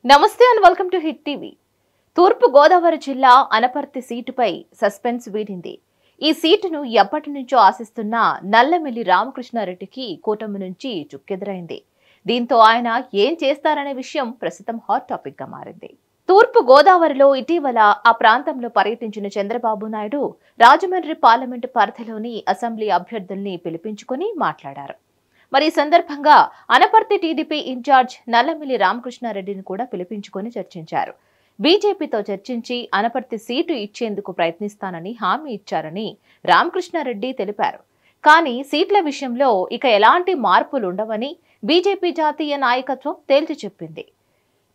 నమస్తే and welcome to hit TV. తూర్పు గోదావరి జిల్లా అనపర్తి సీటుపై సస్పెన్స్ వీడింది. ఈ సీటును ఎప్పటి నుంచో ఆశిస్తున్న నల్లమిల్లి రామకృష్ణారెడ్డికి కూటమి నుంచి చుక్కెదురైంది. దీంతో ఆయన ఏం చేస్తారనే విషయం ప్రస్తుతం హాట్ టాపిక్ గా మారింది. తూర్పు గోదావరిలో ఇటీవల ఆ ప్రాంతంలో పర్యటించిన చంద్రబాబు నాయుడు రాజమండ్రి పార్లమెంటు పరిధిలోని అసెంబ్లీ అభ్యర్థుల్ని పిలిపించుకుని మాట్లాడారు. మరి ఈ సందర్భంగా అనపర్తి టీడీపీ ఇన్ఛార్జ్ నల్లమిల్లి రామకృష్ణారెడ్డిని కూడా పిలిపించుకొని చర్చించారు. బీజేపీతో చర్చించి అనపర్తి సీటు ఇచ్చేందుకు ప్రయత్నిస్తానని హామీ ఇచ్చారని రామకృష్ణారెడ్డి తెలిపారు. కానీ సీట్ల విషయంలో ఇక ఎలాంటి మార్పులు ఉండవని బీజేపీ జాతీయ నాయకత్వం తేల్చి చెప్పింది.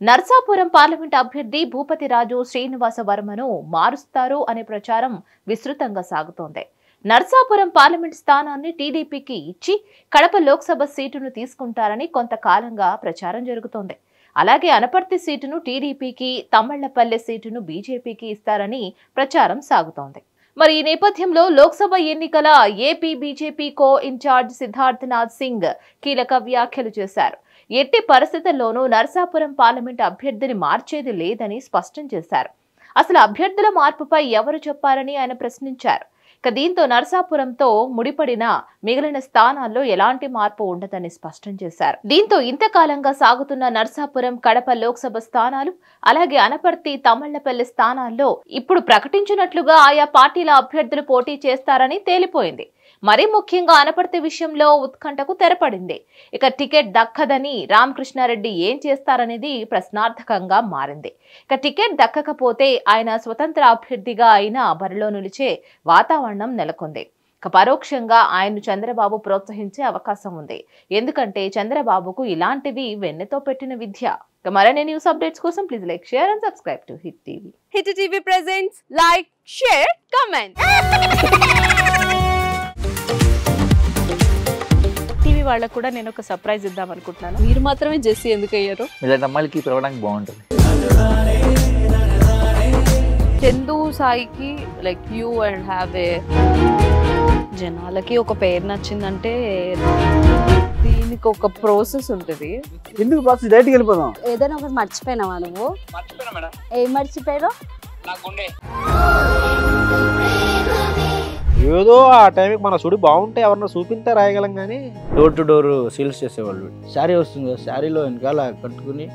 నర్సాపురం పార్లమెంట్ అభ్యర్థి భూపతిరాజు శ్రీనివాస వర్మను మారుస్తారు అనే ప్రచారం విస్తృతంగా సాగుతోంది. నర్సాపురం పార్లమెంట్ స్థానాన్ని టీడీపీకి ఇచ్చి కడప లోక్సభ సీటును తీసుకుంటారని కొంతకాలంగా ప్రచారం జరుగుతోంది. అలాగే అనపర్తి సీటును టీడీపీకి, తమ్మళ్లపల్లె సీటును బీజేపీకి ఇస్తారని ప్రచారం సాగుతోంది. మరి ఈ నేపథ్యంలో లోక్సభ ఎన్నికల ఏపీ బీజేపీ కో ఇన్ఛార్జ్ సిద్ధార్థనాథ్ సింగ్ కీలక వ్యాఖ్యలు చేశారు. ఎట్టి పరిస్థితుల్లోనూ నర్సాపురం పార్లమెంట్ అభ్యర్థిని మార్చేది లేదని స్పష్టం చేశారు. అసలు అభ్యర్థుల మార్పుపై ఎవరు చెప్పారని ఆయన ప్రశ్నించారు. దీంతో నర్సాపురంతో ముడిపడిన మిగిలిన స్థానాల్లో ఎలాంటి మార్పు ఉండదని స్పష్టం చేశారు. దీంతో ఇంతకాలంగా సాగుతున్న నర్సాపురం, కడప లోక్సభ స్థానాలు, అలాగే అనపర్తి, తమ్మళ్లపల్లి స్థానాల్లో ఇప్పుడు ప్రకటించినట్లుగా ఆయా పార్టీల అభ్యర్థులు పోటీ చేస్తారని తేలిపోయింది. మరీ ముఖ్యంగా అనపర్తి విషయంలో ఉత్కంఠకు తెరపడింది. ఇక టికెట్ దక్కదని రామకృష్ణారెడ్డి ఏం చేస్తారనేది ప్రశ్నార్థకంగా మారింది. ఇక టికెట్ దక్కకపోతే ఆయన స్వతంత్ర అభ్యర్థిగా అయినా బరిలో నిలిచే వాతావరణం నెలకొంది. ఇక పరోక్షంగా ఆయన్ను చంద్రబాబు ప్రోత్సహించే అవకాశం ఉంది. ఎందుకంటే చంద్రబాబుకు ఇలాంటివి వెన్నెతో పెట్టిన విద్య. మరిన్ని న్యూస్ అప్డేట్స్ కోసం please like, share and subscribe to hit TV. Hit TV presents like, share, comment. TV వాళ్ళకు కూడా నేను ఒక సర్ప్రైజ్ ఇద్దాం అనుకుంటున్నాను. మీరు మాత్రమే జెస్సీ ఎందుకు అయ్యారు? ఇలాంటి అమ్మాయిలకి పిలవడానికి బాగుంటుంది. చందు సాయికి like you and have a జనాలకి ఒక పేరు నచ్చిందంటే దీనికి ఒక ప్రాసెస్ ఉంటుంది. ఎందుకు ప్రాసెస్? డైరెక్ట్‌గా వెళ్ళిపోదాం. ఏదైనా ఒకటి మర్చిపోయినావా నువ్వు? మర్చిపోయినా మేడం. ఏం మర్చిపోయావు? నా గుండె. ఏదో ఆ టైంకి మన సుడి బాగుంటే ఎవరన్నా చూపిస్తే రాయగలం కానీ డోర్ టు డోర్ సేల్స్ చేసేవాళ్ళు. శారీ వస్తుంది, శారీలో వెనకాల కట్టుకుని